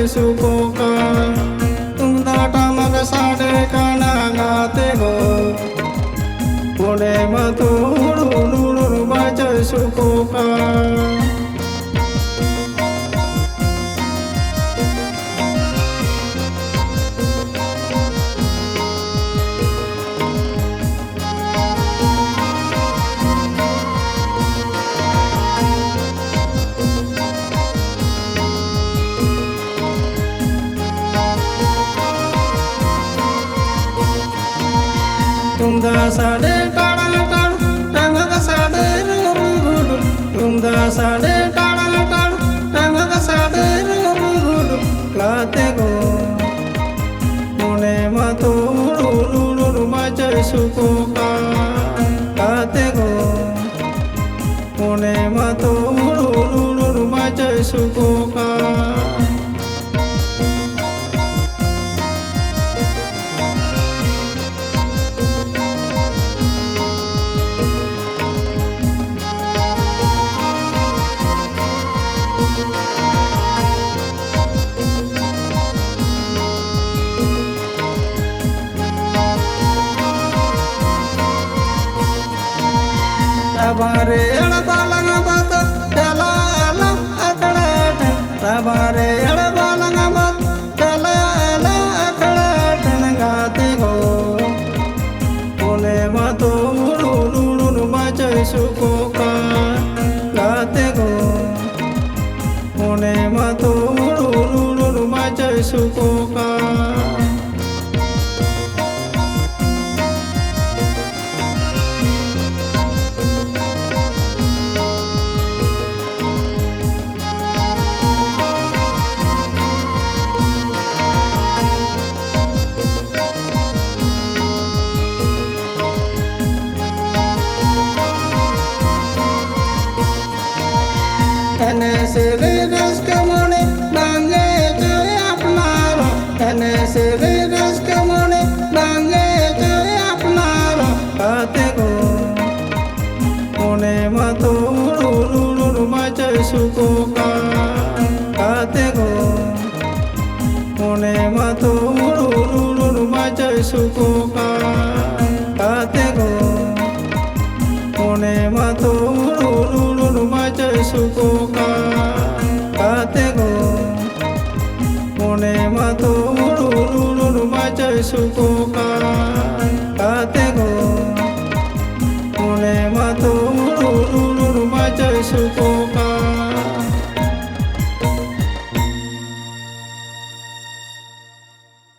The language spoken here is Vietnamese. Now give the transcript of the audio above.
sukoka tumda tamak sade kana ngate go mone matu lulu baca sukoka tumda sade kana kan tamak sade lulu tumda sade kana kan tamak sade lulu late go mone matu lulu baca sukoka late go mone matu lulu baca sukoka tabare balang bat dala ala aklat tabare balang bat dala ala aklat ngate go mone mato lulu baca sukoka ngate go mone mato lulu baca sukoka से रस के मने मांगे जो अपनारो से रस के मने मांगे जो अपनारो आते गो मने मतो लulu baca sukoka आते गो मने मतो लulu baca sukoka आते गो mone mato lulu baca sukoka ate go mone mato lulu baca sukoka ate go mone mato lulu baca sukoka